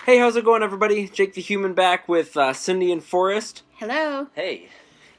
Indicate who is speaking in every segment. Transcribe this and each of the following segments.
Speaker 1: Hey, how's it going, everybody? Jake the Human back with Cindy and Forrest.
Speaker 2: Hello.
Speaker 3: Hey.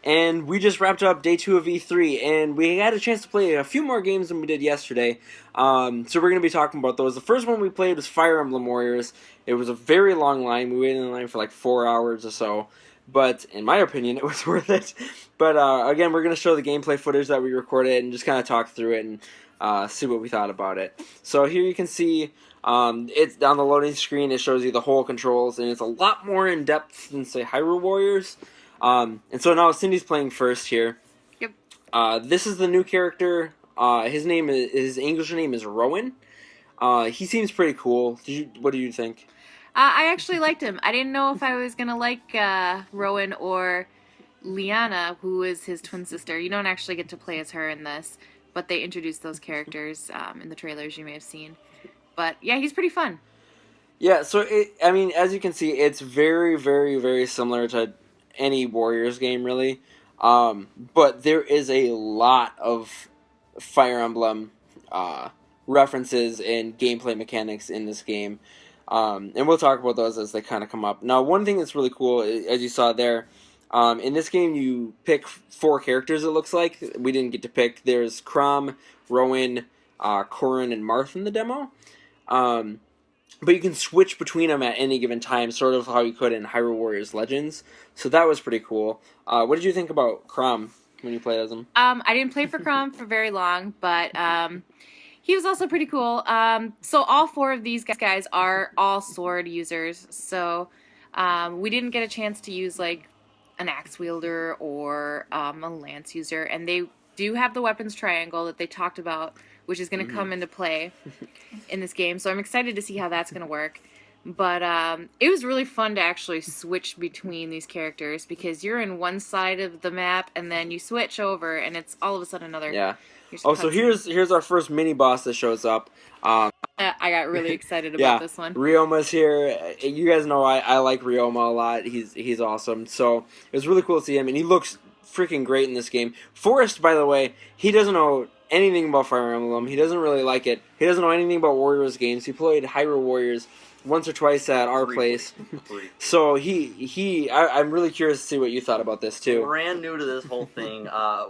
Speaker 1: And we just wrapped up day 2 of E3, and we had a chance to play a few more games than we did yesterday. So we're going to be talking about those. The first one we played was Fire Emblem Warriors. It was a very long line. We waited in line for like 4 hours or so. But in my opinion, it was worth it. But again, we're going to show the gameplay footage that we recorded and just kind of talk through it and see what we thought about it. So here you can see it's on the loading screen. It shows you the whole controls, and it's a lot more in depth than, say, Hyrule Warriors. And so now Cindy's playing first here.
Speaker 2: Yep.
Speaker 1: This is the new character. His English name is Rowan. He seems pretty cool. What do you think?
Speaker 2: I actually liked him. I didn't know if I was gonna like Rowan or Liana, who is his twin sister. You don't actually get to play as her in this, but they introduced those characters in the trailers you may have seen. But yeah, he's pretty fun.
Speaker 1: Yeah. So as you can see, it's very, very, very similar to any Warriors game, really. But there is a lot of Fire Emblem references and gameplay mechanics in this game. And we'll talk about those as they kind of come up. Now, one thing that's really cool, as you saw there, in this game you pick 4 characters, it looks like. We didn't get to pick. There's Chrom, Rowan, Corrin, and Marth in the demo. But you can switch between them at any given time, sort of how you could in Hyrule Warriors Legends. So that was pretty cool. What did you think about Chrom when you played as him?
Speaker 2: I didn't play for Chrom for very long, but he was also pretty cool. So all 4 of these guys are all sword users. So we didn't get a chance to use like an axe wielder or a lance user, and they do have the weapons triangle that they talked about, which is going to come into play in this game. So I'm excited to see how that's going to work. But it was really fun to actually switch between these characters, because you're in one side of the map and then you switch over and it's all of a sudden another.
Speaker 1: Yeah. Oh, so here's our first mini boss that shows up.
Speaker 2: I got really excited about this one.
Speaker 1: Ryoma's here. You guys know I like Ryoma a lot. He's awesome. So it was really cool to see him, and he looks freaking great in this game. Forrest, by the way, he doesn't know anything about Fire Emblem. He doesn't really like it. He doesn't know anything about Warriors games. He played Hyrule Warriors once or twice at our place. So I'm really curious to see what you thought about this too.
Speaker 3: Brand new to this whole thing.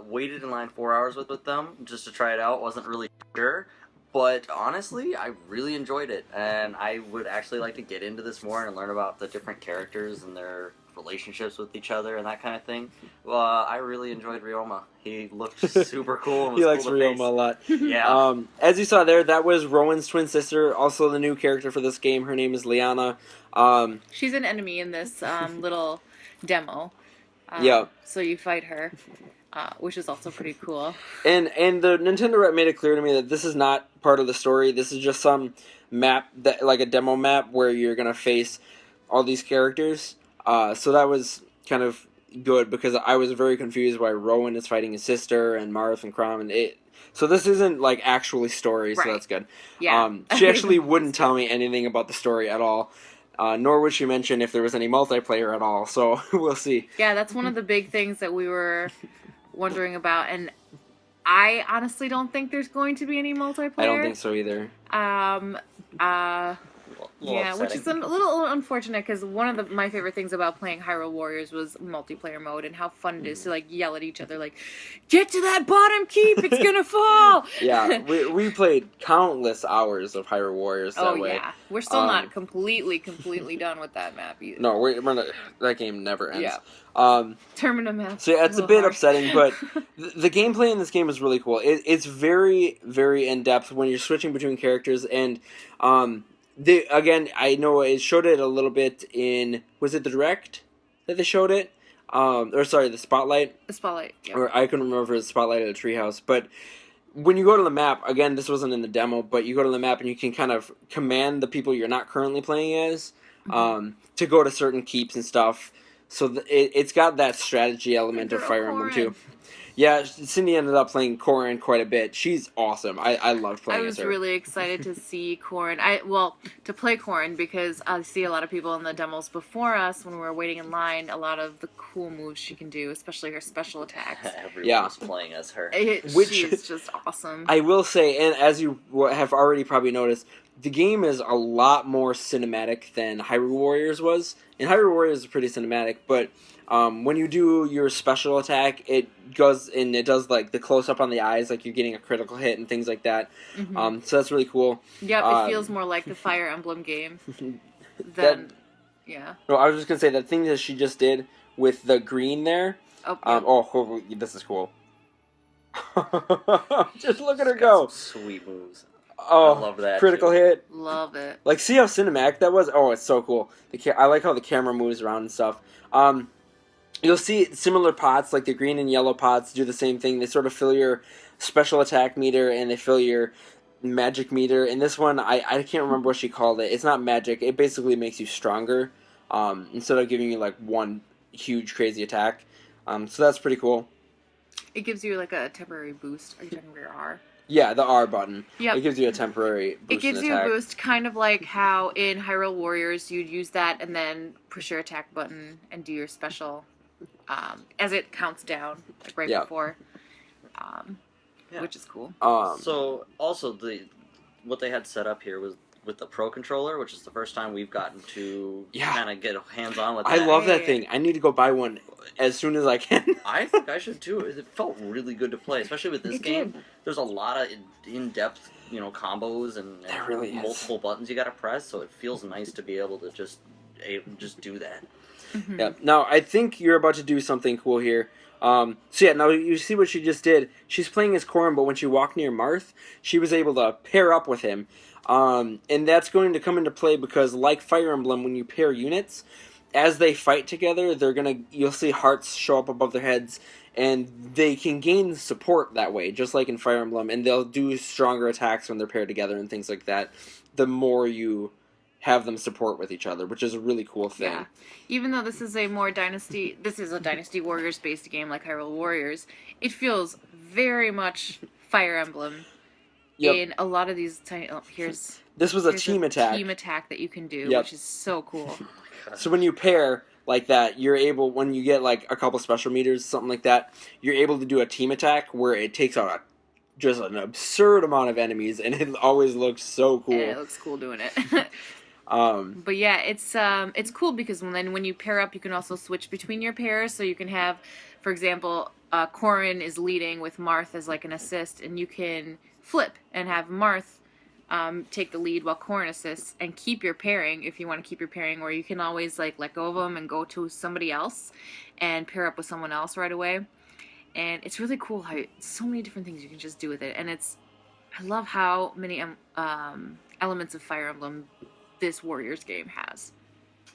Speaker 3: Waited in line 4 hours with them just to try it out. Wasn't really sure. But honestly, I really enjoyed it. And I would actually like to get into this more and learn about the different characters and their relationships with each other and that kind of thing. Well, I really enjoyed Ryoma. He looked super cool. And was
Speaker 1: he likes
Speaker 3: cool to
Speaker 1: Ryoma
Speaker 3: face.
Speaker 1: a lot.
Speaker 3: Yeah.
Speaker 1: As you saw there, that was Rowan's twin sister, also the new character for this game. Her name is Liana.
Speaker 2: She's an enemy in this little demo.
Speaker 1: Yeah.
Speaker 2: So you fight her, which is also pretty cool.
Speaker 1: And the Nintendo rep made it clear to me that this is not part of the story. This is just some map, that like a demo map where you're going to face all these characters. So that was kind of good, because I was very confused why Rowan is fighting his sister and Marth and Chrom, and so this isn't like actually story, so that's good.
Speaker 2: Yeah.
Speaker 1: She actually wouldn't tell me anything about the story at all, nor would she mention if there was any multiplayer at all, so we'll see.
Speaker 2: Yeah, that's one of the big things that we were wondering about, and I honestly don't think there's going to be any multiplayer.
Speaker 1: I don't think so either.
Speaker 2: Yeah,
Speaker 3: upsetting.
Speaker 2: which is a little unfortunate, because one of my favorite things about playing Hyrule Warriors was multiplayer mode and how fun it is to like yell at each other like, "Get to that bottom keep, it's gonna fall!"
Speaker 1: Yeah, we played countless hours of Hyrule Warriors that way.
Speaker 2: Oh yeah, we're still not completely done with that map either.
Speaker 1: No, we're not, that game never ends.
Speaker 2: Yeah. Termina map.
Speaker 1: So yeah, it's a bit upsetting, but the gameplay in this game is really cool. It's very, very in depth when you're switching between characters, and again, I know it showed it a little bit in, was it the Direct that they showed it? Or sorry, the Spotlight.
Speaker 2: The Spotlight. Yeah.
Speaker 1: Or I couldn't remember if it was the Spotlight or the Treehouse, but when you go to the map, again, this wasn't in the demo, but you go to the map and you can kind of command the people you're not currently playing as to go to certain keeps and stuff. So it's got that strategy element of Fire Emblem too. Yeah, Cindy ended up playing Corrin quite a bit. She's awesome. I loved
Speaker 2: I
Speaker 1: playing
Speaker 2: was
Speaker 1: as her.
Speaker 2: really excited to see Corrin. To play Corrin because I see a lot of people in the demos before us when we were waiting in line. A lot of the cool moves she can do, especially her special attacks.
Speaker 3: Everyone was playing as her.
Speaker 2: She is just awesome.
Speaker 1: I will say, and as you have already probably noticed, the game is a lot more cinematic than Hyrule Warriors was. And Hyrule Warriors is pretty cinematic, but when you do your special attack, it does like the close up on the eyes, like you're getting a critical hit and things like that.
Speaker 2: Mm-hmm.
Speaker 1: So that's really cool.
Speaker 2: Yep, it feels more like the Fire Emblem game than yeah.
Speaker 1: No, I was just gonna say that thing that she just did with the green there.
Speaker 2: Oh, yeah.
Speaker 1: This is cool. Just look at her go.
Speaker 3: Sweet moves.
Speaker 1: Oh,
Speaker 3: I love that.
Speaker 1: Critical hit.
Speaker 2: Love it.
Speaker 1: Like, see how cinematic that was? Oh, it's so cool. I like how the camera moves around and stuff. You'll see similar pots, like the green and yellow pots, do the same thing. They sort of fill your special attack meter and they fill your magic meter. And this one, I can't remember what she called it. It's not magic. It basically makes you stronger instead of giving you like one huge crazy attack. So that's pretty cool.
Speaker 2: It gives you like a temporary boost. Are you talking about your R?
Speaker 1: Yeah, the R button.
Speaker 2: Yep.
Speaker 1: It gives you a temporary boost.
Speaker 2: It gives you a boost, kind of like how in Hyrule Warriors you'd use that and then push your attack button and do your special as it counts down, like right before, which is cool.
Speaker 3: So also what they had set up here was with the Pro Controller, which is the first time we've gotten to kind of get hands-on with that.
Speaker 1: I love that thing. I need to go buy one as soon as I can.
Speaker 3: I think I should too. It felt really good to play, especially with this game. There's a lot of in-depth, combos and
Speaker 1: really
Speaker 3: multiple buttons you got to press, so it feels nice to be able to just do that.
Speaker 2: Mm-hmm.
Speaker 1: Yeah. Now, I think you're about to do something cool here. Now you see what she just did. She's playing as Corrin, but when she walked near Marth, she was able to pair up with him. And that's going to come into play because, like Fire Emblem, when you pair units, as they fight together, you'll see hearts show up above their heads, and they can gain support that way, just like in Fire Emblem, and they'll do stronger attacks when they're paired together and things like that, the more you have them support with each other, which is a really cool thing.
Speaker 2: Yeah. Even though this is a Dynasty Warriors based game like Hyrule Warriors, it feels very much Fire Emblem.
Speaker 1: Yep.
Speaker 2: In a lot of these tiny...
Speaker 1: This was a team attack.
Speaker 2: Team attack that you can do, which is so cool.
Speaker 1: So when you pair like that, you're able, when you get like a couple special meters, something like that, you're able to do a team attack where it takes out just an absurd amount of enemies, and it always looks so cool.
Speaker 2: And it looks cool doing it. But yeah, it's cool because when you pair up, you can also switch between your pairs. So you can have, for example, Corrin is leading with Marth as like an assist, and you can flip and have Marth take the lead while Corrin assists and keep your pairing if you want to keep your pairing, or you can always like let go of them and go to somebody else and pair up with someone else right away. And it's really cool how so many different things you can just do with it. And I love how many elements of Fire Emblem this Warriors game has.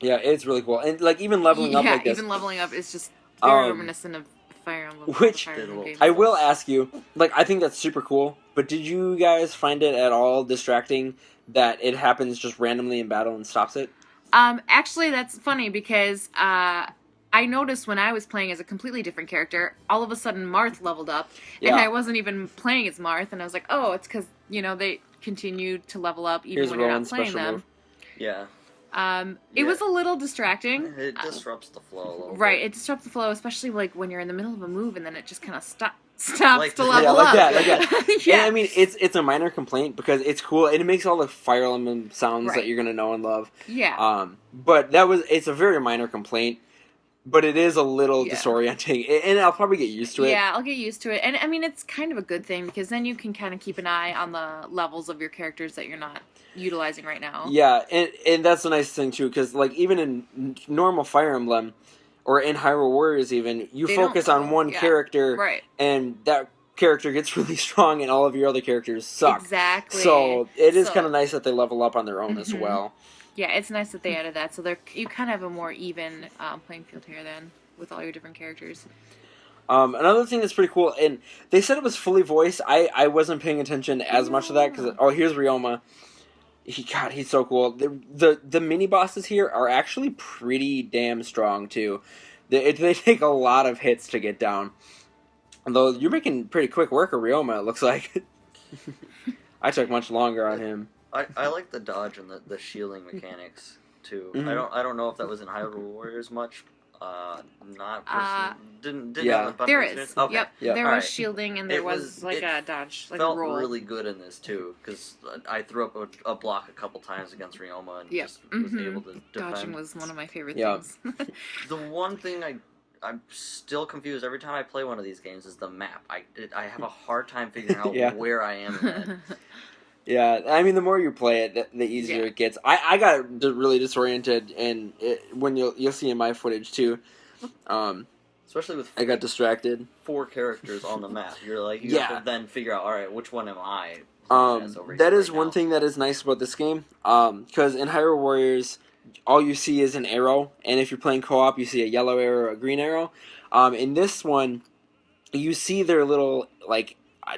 Speaker 1: Yeah, it's really cool. And like even leveling up like this.
Speaker 2: Even leveling up is just very reminiscent of Fire Emblem.
Speaker 1: Which
Speaker 2: Fire Emblem games.
Speaker 1: I will ask you, like, I think that's super cool, but did you guys find it at all distracting that it happens just randomly in battle and stops it?
Speaker 2: Actually, that's funny because I noticed when I was playing as a completely different character, all of a sudden Marth leveled up, and I wasn't even playing as Marth, and I was like, oh, it's because, they continued to level up even when you're not playing them.
Speaker 1: Move.
Speaker 3: Yeah.
Speaker 2: It was a little distracting.
Speaker 3: It disrupts the flow a little
Speaker 2: right,
Speaker 3: bit.
Speaker 2: it disrupts the flow, especially like when you're in the middle of a move and then it just kind of stops
Speaker 3: Like-
Speaker 2: to level
Speaker 1: like
Speaker 2: up.
Speaker 1: that. Yeah, I mean, it's a minor complaint because it's cool and it makes all the Fire Emblem sounds that you're gonna know and love.
Speaker 2: Yeah.
Speaker 1: But it's a very minor complaint, but it is a little disorienting, and I'll probably get used to it.
Speaker 2: Yeah, I'll get used to it, and I mean it's kind of a good thing because then you can kind of keep an eye on the levels of your characters that you're not utilizing right now.
Speaker 1: Yeah, and that's the nice thing too, because like even in normal Fire Emblem, or in Hyrule Warriors even, you focus on one character,
Speaker 2: right,
Speaker 1: and that character gets really strong, and all of your other characters suck.
Speaker 2: Exactly.
Speaker 1: So it is kind of nice that they level up on their own as well.
Speaker 2: Yeah, it's nice that they added that, so you kind of have a more even playing field here then with all your different characters.
Speaker 1: Another thing that's pretty cool, and they said it was fully voiced. I wasn't paying attention as much to that because here's Ryoma. He's so cool. The mini bosses here are actually pretty damn strong too. They take a lot of hits to get down. Although you're making pretty quick work of Ryoma, it looks like. I took much longer on him.
Speaker 3: I like the dodge and the shielding mechanics too.
Speaker 1: Mhm.
Speaker 3: I don't know if that was in Hyrule Warriors much. Not didn't
Speaker 1: Yeah.
Speaker 3: have a bunch
Speaker 2: There
Speaker 3: of
Speaker 2: is.
Speaker 3: experience. Okay.
Speaker 2: Yep.
Speaker 1: Yep.
Speaker 2: There was
Speaker 3: Alright.
Speaker 2: shielding and there
Speaker 3: It
Speaker 2: was like
Speaker 3: it
Speaker 2: a dodge, like
Speaker 3: felt
Speaker 2: a roll.
Speaker 3: really good in this too because I threw up a block a couple times against Ryoma and
Speaker 2: Yep.
Speaker 3: just was able to defend.
Speaker 2: Dodging was one of my favorite
Speaker 1: Yeah.
Speaker 2: things.
Speaker 3: The one thing I'm still confused every time I play one of these games is the map. I have a hard time figuring out
Speaker 1: Yeah.
Speaker 3: where I am in that.
Speaker 1: Yeah, I mean, the more you play it, the easier it gets. I got really disoriented, and when you'll see in my footage too.
Speaker 3: Especially with
Speaker 1: I got distracted.
Speaker 3: 4 characters on the map. You're like, you
Speaker 1: Yeah.
Speaker 3: have to then figure out, all right, which one am I? playing as over
Speaker 1: That
Speaker 3: here
Speaker 1: is
Speaker 3: right
Speaker 1: one
Speaker 3: now?
Speaker 1: thing that is nice about this game. Because in Hyrule Warriors, all you see is an arrow, and if you're playing co-op, you see a yellow arrow or a green arrow. In this one, you see their little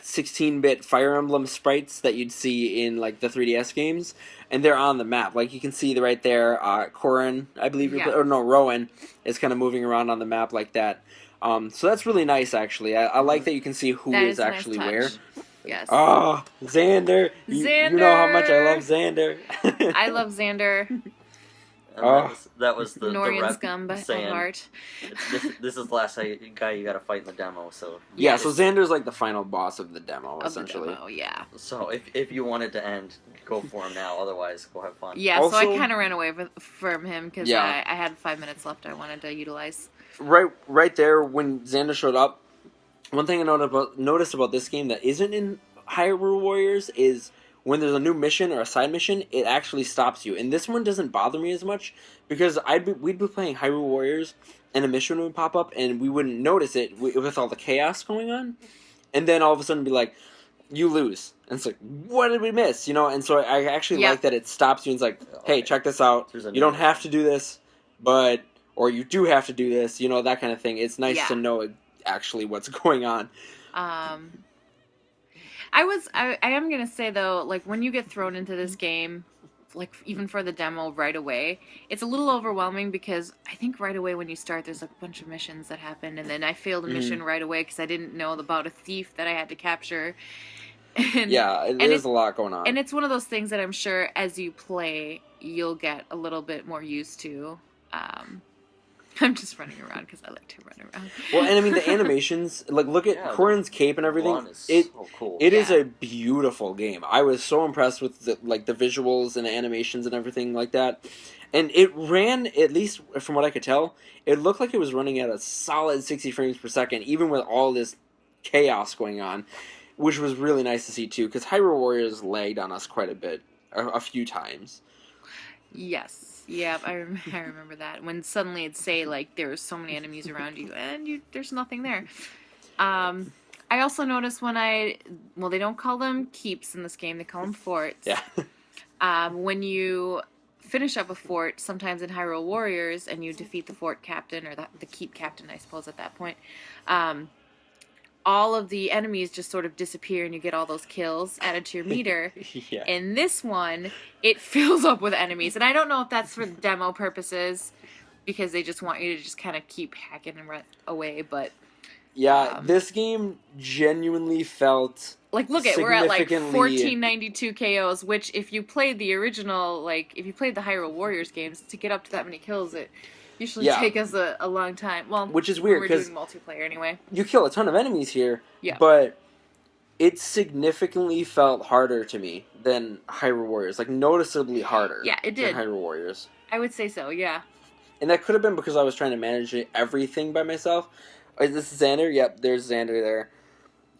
Speaker 1: 16-bit Fire Emblem sprites that you'd see in like the 3DS games, and they're on the map. Like you can see right there, Corrin, I believe Rowan is kind of moving around on the map like that. So that's really nice, actually. I like that you can see who
Speaker 2: That
Speaker 1: is
Speaker 2: is a nice
Speaker 1: actually
Speaker 2: touch.
Speaker 1: where.
Speaker 2: Yes.
Speaker 1: Oh, Xander! You know how much I love Xander.
Speaker 2: I love Xander.
Speaker 3: And that was the
Speaker 2: Norian
Speaker 3: rep
Speaker 2: scum by
Speaker 3: saying,
Speaker 2: heart.
Speaker 3: this is the last guy you got to fight in the demo. So
Speaker 1: Yeah, so Xander's like the final boss of the demo,
Speaker 2: Of
Speaker 1: essentially.
Speaker 2: the demo, yeah.
Speaker 3: So if you want it to end, go for him now. Otherwise, go have fun.
Speaker 2: Yeah, so
Speaker 1: Also-
Speaker 2: I kind of ran away from him because
Speaker 1: Yeah.
Speaker 2: I had 5 minutes left I wanted to utilize.
Speaker 1: Right there, when Xander showed up, one thing I noticed about this game that isn't in Hyrule Warriors is when there's a new mission or a side mission, it actually stops you. And this one doesn't bother me as much because we'd be playing Hyrule Warriors and a mission would pop up and we wouldn't notice it with all the chaos going on. And then all of a sudden be like, you lose. And it's like, what did we miss? And so I actually like that it stops you and it's like, hey, check this out. You don't have to do this, or you do have to do this, that kind of thing. It's nice to know actually what's going on.
Speaker 2: I am gonna say though, like when you get thrown into this game, like even for the demo right away, it's a little overwhelming because I think right away when you start, there's like a bunch of missions that happen, and then I failed a mission right away because I didn't know about a thief that I had to capture. And,
Speaker 1: There's a lot going on.
Speaker 2: And it's one of those things that I'm sure as you play, you'll get a little bit more used to. I'm just running around because I like to run around.
Speaker 1: Well, and I mean the animations, like look at Corrin's cape and everything.
Speaker 3: So cool.
Speaker 1: It is a beautiful game. I was so impressed with the visuals and the animations and everything like that. And it ran, at least from what I could tell, it looked like it was running at a solid 60 frames per second, even with all this chaos going on, which was really nice to see too. Because Hyrule Warriors lagged on us quite a bit, a few times.
Speaker 2: Yes. Yeah, I remember that. When suddenly it'd say, like, there's so many enemies around you, and there's nothing there. I also noticed they don't call them keeps in this game, they call them forts.
Speaker 1: Yeah.
Speaker 2: When you finish up a fort, sometimes in Hyrule Warriors, and you defeat the fort captain, or the keep captain, I suppose, at that point, all of the enemies just sort of disappear and you get all those kills added to your meter.
Speaker 1: Yeah.
Speaker 2: In this one, it fills up with enemies. And I don't know if that's for demo purposes because they just want you to just kind of keep hacking and run away, but...
Speaker 1: Yeah, this game genuinely felt...
Speaker 2: Like, look we're at like
Speaker 1: significantly-
Speaker 2: 1492 KOs, which if you played the original, if you played the Hyrule Warriors games, to get up to that many kills, it usually take us a long time. Well,
Speaker 1: which is weird
Speaker 2: because
Speaker 1: because
Speaker 2: we're doing multiplayer anyway.
Speaker 1: You kill a ton of enemies here,
Speaker 2: Yeah.
Speaker 1: but it significantly felt harder to me than Hyrule Warriors, like noticeably harder.
Speaker 2: Yeah, it did.
Speaker 1: Than Hyrule Warriors,
Speaker 2: I would say so, yeah.
Speaker 1: and that could have been because I was trying to manage everything by myself. Is this Xander? Yep, there's Xander there.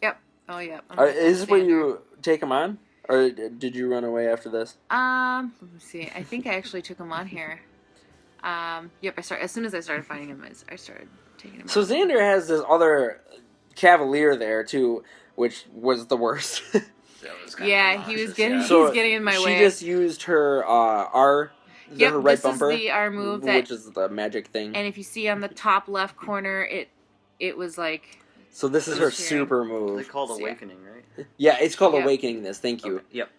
Speaker 2: Yep. Oh, yeah.
Speaker 1: Is this where you take him on, or did you run away after this?
Speaker 2: Let me see. I think I actually took him on here. Yep. As soon as I started finding him, I started taking him.
Speaker 1: So
Speaker 2: out.
Speaker 1: Xander has this other Cavalier there too, which was the worst.
Speaker 2: Yeah, he was getting in my way.
Speaker 1: She just used her R.
Speaker 2: Yep,
Speaker 1: her right
Speaker 2: this
Speaker 1: bumper,
Speaker 2: is the R move,
Speaker 1: which is the magic thing.
Speaker 2: And if you see on the top left corner, it was like.
Speaker 1: So this is her
Speaker 2: cheering.
Speaker 1: super move.
Speaker 3: They called Awakening, right?
Speaker 1: Yeah, it's called
Speaker 2: Yep.
Speaker 1: Awakening this. Thank you.
Speaker 3: Okay. Yep.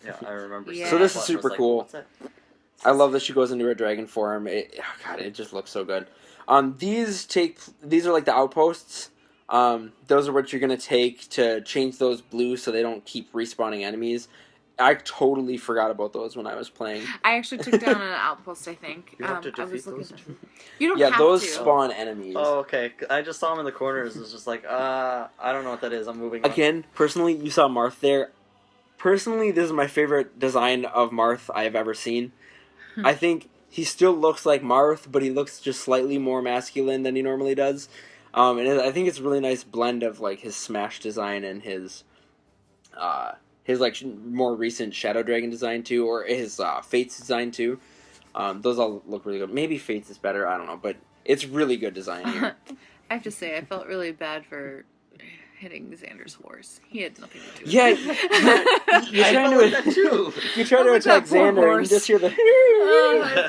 Speaker 3: Yeah, I remember.
Speaker 2: Yeah.
Speaker 1: So this is
Speaker 3: I was
Speaker 1: super
Speaker 3: like,
Speaker 1: cool.
Speaker 3: What's that?
Speaker 1: I love that she goes into her dragon form. It just looks so good. These are like the outposts. Those are what you're going to take to change those blue so they don't keep respawning enemies. I totally forgot about those when I was playing.
Speaker 2: I actually took down an outpost, I think.
Speaker 3: You have to
Speaker 2: I was
Speaker 3: defeat
Speaker 2: looking.
Speaker 3: those?
Speaker 2: You don't
Speaker 1: Yeah,
Speaker 2: have
Speaker 1: those
Speaker 2: to.
Speaker 1: spawn enemies.
Speaker 3: Oh, okay. I just saw him in the corners. It's just like, I don't know what that is. I'm moving on.
Speaker 1: Again, personally, you saw Marth there. Personally, this is my favorite design of Marth I've ever seen. I think he still looks like Marth, but he looks just slightly more masculine than he normally does. And I think it's a really nice blend of like his Smash design and his like more recent Shadow Dragon design too, or his Fates design too. Those all look really good. Maybe Fates is better. I don't know, but it's really good design here.
Speaker 2: I have to say, I felt really bad for hitting Xander's horse. He had nothing to do with
Speaker 1: Yeah,
Speaker 2: it.
Speaker 1: you're
Speaker 3: I
Speaker 1: trying
Speaker 3: felt like that too.
Speaker 1: you try to
Speaker 2: Look at
Speaker 1: attack
Speaker 2: that poor
Speaker 1: Xander, and you
Speaker 2: horse.
Speaker 1: just hear the.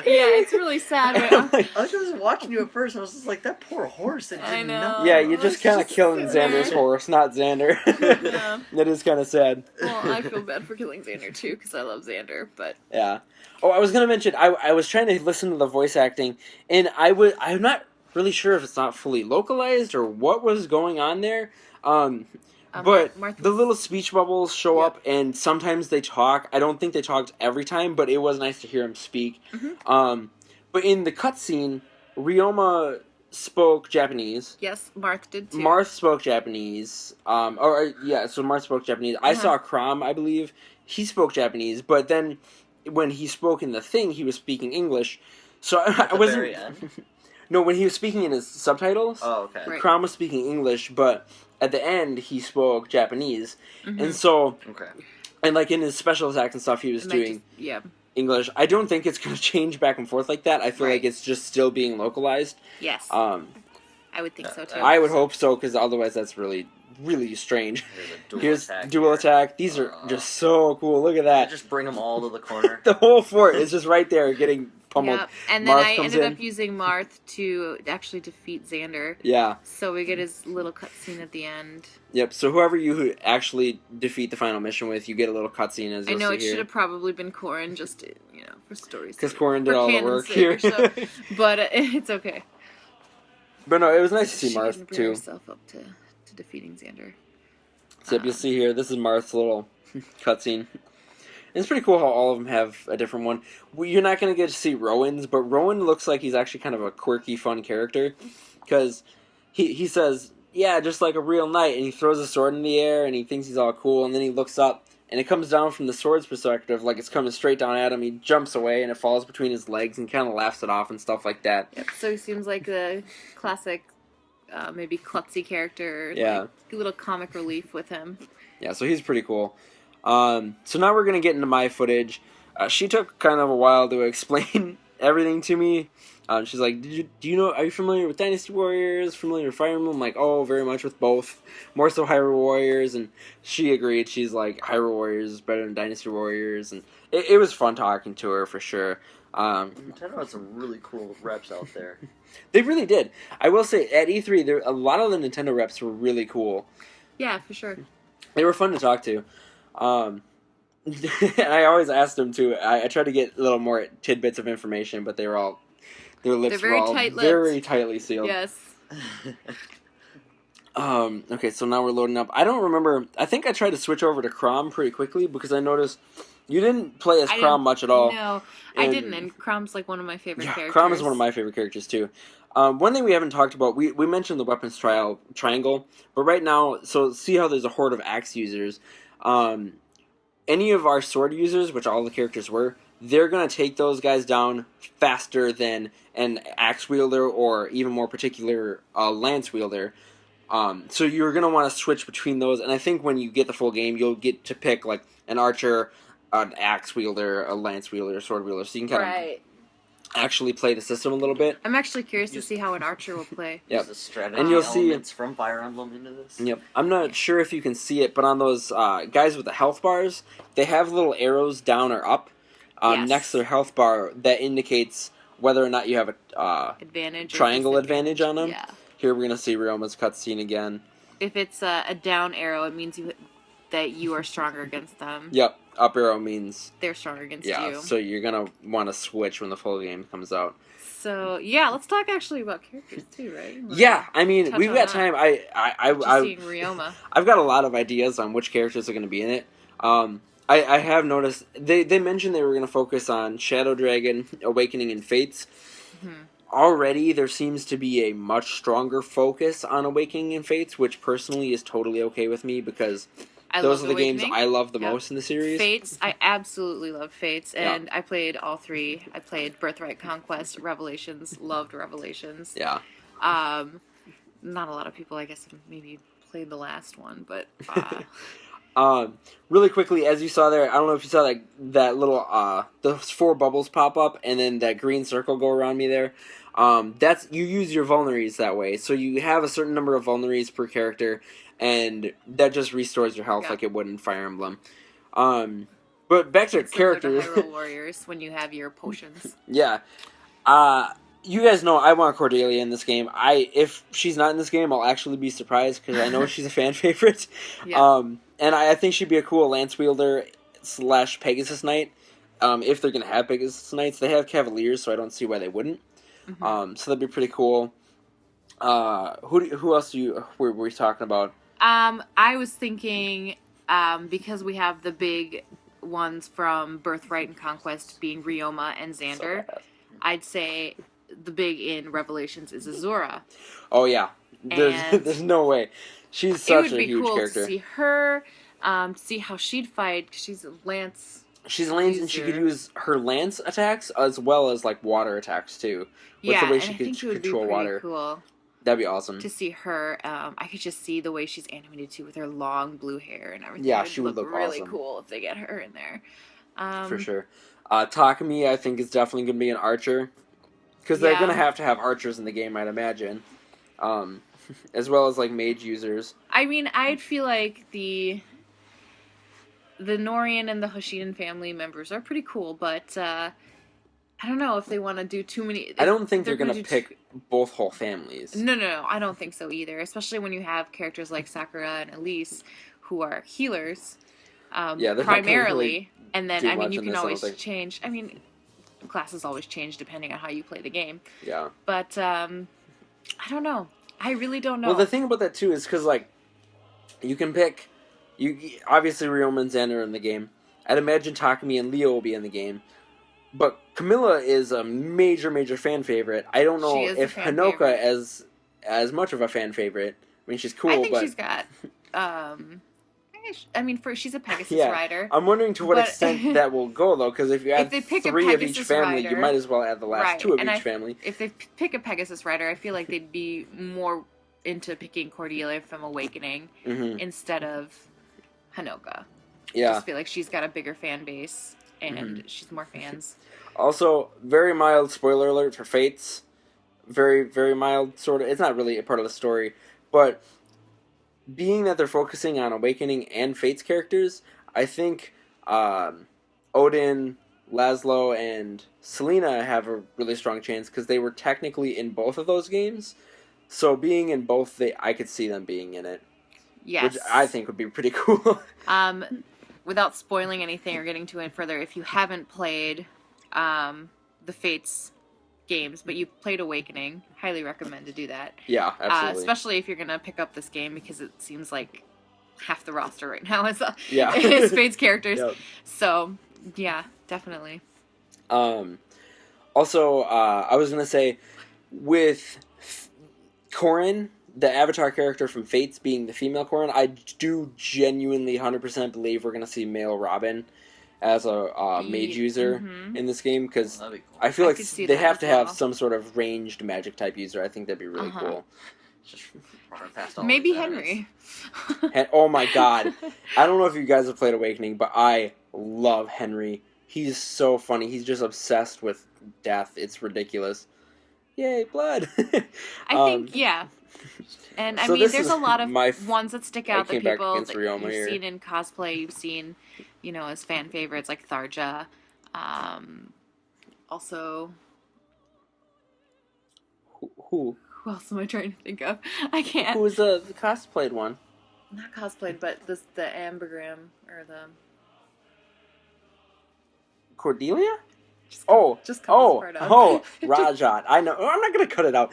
Speaker 2: Yeah, it's really sad.
Speaker 1: I'm like,
Speaker 3: I was just watching you at first, and I was just like, that poor horse. It
Speaker 2: I
Speaker 3: did
Speaker 2: know.
Speaker 3: nothing.
Speaker 1: yeah, you're just
Speaker 2: It's
Speaker 1: kind of
Speaker 2: just
Speaker 1: killing
Speaker 2: there.
Speaker 1: Xander's horse, not Xander.
Speaker 2: Yeah.
Speaker 1: That is kind of sad.
Speaker 2: Well, I feel bad for killing Xander too, because I love Xander, but
Speaker 1: Yeah. Oh, I was gonna mention I was trying to listen to the voice acting, and I'm not really sure if it's not fully localized or what was going on there. But
Speaker 2: Martha
Speaker 1: the
Speaker 2: was-
Speaker 1: little speech bubbles show
Speaker 2: Yep.
Speaker 1: up, and sometimes they talk. I don't think they talked every time, but it was nice to hear him speak.
Speaker 2: Mhm.
Speaker 1: But in the cutscene, Ryoma spoke Japanese.
Speaker 2: Yes, Marth did too.
Speaker 1: Marth spoke Japanese. So Marth spoke Japanese. I saw Crom, I believe. He spoke Japanese, but then when he spoke in the thing, he was speaking English. So
Speaker 3: At
Speaker 1: I
Speaker 3: the
Speaker 1: wasn't.
Speaker 3: very end?
Speaker 1: No, when he was speaking in his subtitles,
Speaker 3: Oh, okay.
Speaker 2: Right.
Speaker 1: Crom was speaking English, but at the end he spoke Japanese,
Speaker 2: Mhm.
Speaker 1: and so
Speaker 3: Okay.
Speaker 1: and like in his special attacks and stuff, he was
Speaker 2: It might
Speaker 1: doing
Speaker 2: just- yeah.
Speaker 1: English. I don't think it's going to change back and forth like that. I feel
Speaker 2: Right.
Speaker 1: like it's just still being localized.
Speaker 2: Yes,
Speaker 1: I
Speaker 2: I would think so too.
Speaker 1: would hope so, because otherwise that's really really strange.
Speaker 3: Here's a dual
Speaker 1: Here's
Speaker 3: attack.
Speaker 1: dual
Speaker 3: here.
Speaker 1: attack. These are just so cool. Look at that.
Speaker 3: Just bring them all to the corner.
Speaker 1: The whole fort is just right there getting pummeled.
Speaker 2: Yep. And then
Speaker 1: Marth
Speaker 2: I
Speaker 1: comes
Speaker 2: ended
Speaker 1: in.
Speaker 2: up using Marth to actually defeat Xander.
Speaker 1: Yeah.
Speaker 2: So we get his little cutscene at the end.
Speaker 1: Yep. So whoever you actually defeat the final mission with, you get a little cutscene as
Speaker 2: I
Speaker 1: you'll
Speaker 2: know
Speaker 1: see
Speaker 2: it
Speaker 1: here.
Speaker 2: should have probably been Corin, just for stories.
Speaker 1: Because
Speaker 2: sake.
Speaker 1: Corin did
Speaker 2: For
Speaker 1: all the
Speaker 2: canon's
Speaker 1: work
Speaker 2: sake
Speaker 1: here.
Speaker 2: or so. But it's okay.
Speaker 1: But no, it was nice to see
Speaker 2: She can
Speaker 1: Marth
Speaker 2: bring
Speaker 1: too.
Speaker 2: herself up to defeating Xander.
Speaker 1: So you'll see here, this is Marth's little cutscene. It's pretty cool how all of them have a different one. You're not going to get to see Rowan's, but Rowan looks like he's actually kind of a quirky, fun character. Because he says, yeah, just like a real knight, and he throws a sword in the air, and he thinks he's all cool, and then he looks up, and it comes down from the sword's perspective, like it's coming straight down at him. He jumps away, and it falls between his legs, and kind of laughs it off and stuff like that.
Speaker 2: Yep. So he seems like a classic, maybe klutzy character.
Speaker 1: Yeah.
Speaker 2: Like, a little comic relief with him.
Speaker 1: Yeah, so he's pretty cool. So now we're going to get into my footage. She took kind of a while to explain everything to me. She's like, are you familiar with Dynasty Warriors? Familiar with Fire Emblem? I'm like, oh, very much with both. More so Hyrule Warriors. And she agreed. She's like, Hyrule Warriors is better than Dynasty Warriors. And it was fun talking to her for sure.
Speaker 3: Nintendo had some really cool reps out there.
Speaker 1: They really did. I will say, at E3, a lot of the Nintendo reps were really cool.
Speaker 2: Yeah, for sure.
Speaker 1: They were fun to talk to. And I always asked them to. I tried to get a little more tidbits of information, but their lips
Speaker 2: They're
Speaker 1: were
Speaker 2: very
Speaker 1: all
Speaker 2: tight-lipped.
Speaker 1: very tightly sealed.
Speaker 2: Yes.
Speaker 1: Okay, so now we're loading up. I don't remember. I think I tried to switch over to Crom pretty quickly because I noticed you didn't play as
Speaker 2: I
Speaker 1: Crom
Speaker 2: didn't-
Speaker 1: much at all.
Speaker 2: No, I
Speaker 1: And-
Speaker 2: didn't. And Crom's like one of my favorite characters.
Speaker 1: Crom is one of my favorite characters too. One thing we haven't talked about, we mentioned the weapons triangle, but right now, so see how there's a horde of axe users. Any of our sword users, which all the characters were, they're going to take those guys down faster than an axe wielder or even more particular lance wielder. So you're going to want to switch between those, and I think when you get the full game, you'll get to pick like an archer, an axe wielder, a lance wielder, a sword wielder, so you can kind
Speaker 2: Right.
Speaker 1: of actually play the system a little bit.
Speaker 2: I'm actually curious to see how an archer will play.
Speaker 1: Yep.
Speaker 3: Use the strategy
Speaker 1: And you'll see-
Speaker 3: elements from Fire Emblem into this.
Speaker 1: Yep. I'm not sure if you can see it, but on those guys with the health bars, they have little arrows down or up
Speaker 2: Yes.
Speaker 1: next to their health bar that indicates whether or not you have a
Speaker 2: Advantage. or
Speaker 1: triangle advantage on them.
Speaker 2: Yeah.
Speaker 1: Here we're going to see Ryoma's cutscene again.
Speaker 2: If it's a down arrow, it means that you are stronger against them.
Speaker 1: Yep. up arrow means
Speaker 2: they're strong against
Speaker 1: yeah.
Speaker 2: you.
Speaker 1: So you're gonna want to switch when the full game comes out.
Speaker 2: So yeah, let's talk actually about characters too, right?
Speaker 1: Yeah, I mean
Speaker 2: touch
Speaker 1: we've
Speaker 2: on
Speaker 1: got
Speaker 2: that.
Speaker 1: time.
Speaker 2: Just seeing Ryoma.
Speaker 1: I've got a lot of ideas on which characters are going to be in it. I have noticed they mentioned they were going to focus on Shadow Dragon, Awakening, and Fates.
Speaker 2: Mm-hmm.
Speaker 1: Already, there seems to be a much stronger focus on Awakening and Fates, which personally is totally okay with me because those are the games I love the most in the series.
Speaker 2: Fates, I absolutely love Fates, and I played all three. I played Birthright, Conquest, Revelations, loved Revelations.
Speaker 1: Yeah.
Speaker 2: Not a lot of people, I guess, maybe played the last one, but...
Speaker 1: really quickly, as you saw there, I don't know if you saw that little, those 4 bubbles pop up, and then that green circle go around me there. That's, you use your vulneries that way, so you have a certain number of vulneries per character, and that just restores your health like it would in Fire Emblem. But back to characters.
Speaker 2: It's Hyrule Warriors when you have your potions.
Speaker 1: Yeah. You guys know I want Cordelia in this game. If she's not in this game, I'll actually be surprised because I know she's a fan favorite.
Speaker 2: Yeah.
Speaker 1: And I think she'd be a cool lance wielder / Pegasus Knight. If they're gonna have Pegasus Knights, they have Cavaliers, so I don't see why they wouldn't.
Speaker 2: Mm-hmm.
Speaker 1: So that'd be pretty cool. Who else were we talking about?
Speaker 2: I was thinking because we have the big ones from Birthright and Conquest being Ryoma and Xander, I'd say the big in Revelations is Azura.
Speaker 1: Oh yeah, there's no way. She's such a huge character.
Speaker 2: It would be cool to see her, see how she'd fight. Cause she's a lance.
Speaker 1: She's a lance, and she could use her lance attacks as well as like water attacks too. With the way she could control water.
Speaker 2: Cool.
Speaker 1: That'd be awesome.
Speaker 2: To see her, I could just see the way she's animated too, with her long blue hair and everything.
Speaker 1: Yeah, she would look
Speaker 2: really
Speaker 1: awesome.
Speaker 2: Cool if they get her in there.
Speaker 1: For sure. Takumi, I think, is definitely going to be an archer. Because they're going to have archers in the game, I'd imagine. As well as, like, mage users.
Speaker 2: I mean, I'd feel like the Norian and the Hoshiden family members are pretty cool, but I don't know if they want to do too many...
Speaker 1: I don't think they're going to pick both whole families.
Speaker 2: No, I don't think so either. Especially when you have characters like Sakura and Elise, who are healers, primarily. And then, I mean, you can always change... I mean... classes always change depending on how you play the game.
Speaker 1: Yeah.
Speaker 2: But, I don't know. I really don't know.
Speaker 1: Well, the thing about that, too, is because, like, you can pick... obviously, Ryoma and Xander are in the game. I'd imagine Takumi and Leo will be in the game. But Camilla is a major, major fan favorite. I don't know if Hanoka is as much of a fan favorite. I mean, she's cool, but... I
Speaker 2: think she's got... I mean, she's a Pegasus rider.
Speaker 1: I'm wondering to what extent that will go, though, because if you add 3 of each family, you might as well add the last 2 of each family.
Speaker 2: If they pick a Pegasus rider, I feel like they'd be more into picking Cordelia from Awakening instead of Hanoka.
Speaker 1: Yeah.
Speaker 2: I just feel like she's got a bigger fan base, and she's more fans.
Speaker 1: Also, very mild spoiler alert for Fates. Very, very mild, sort of. It's not really a part of the story, but... being that they're focusing on Awakening and Fates characters, I think Odin, Laszlo, and Selena have a really strong chance because they were technically in both of those games. So being in both, I could see them being in it.
Speaker 2: Yes.
Speaker 1: Which I think would be pretty cool.
Speaker 2: Without spoiling anything or getting too in further, if you haven't played the Fates games, but you played Awakening, highly recommend to do that.
Speaker 1: Yeah, absolutely.
Speaker 2: Especially if you're going to pick up this game, because it seems like half the roster right now is Fates characters. Yep. So, yeah, definitely.
Speaker 1: Also, I was going to say, with Corrin, the Avatar character from Fates being the female Corrin, I do genuinely 100% believe we're going to see male Robin as a mage user in this game, because cool. I feel like they have to have some sort of ranged magic type user. I think that'd be really cool.
Speaker 3: Just past all
Speaker 2: maybe Henry.
Speaker 1: Oh my god. I don't know if you guys have played Awakening, but I love Henry. He's so funny. He's just obsessed with death. It's ridiculous. Yay, blood.
Speaker 2: I think, yeah. And I mean, there's a lot of ones that stick out that people that you've seen in cosplay, you've seen, you know, as fan favorites like Tharja. Also,
Speaker 1: who
Speaker 2: else am I trying to think of? I can't.
Speaker 1: Who was the cosplayed one?
Speaker 2: Not cosplayed, but the ambergram or the.
Speaker 1: Cordelia?
Speaker 2: Just cut this part out.
Speaker 1: Rajat. I know. I'm not gonna cut it out.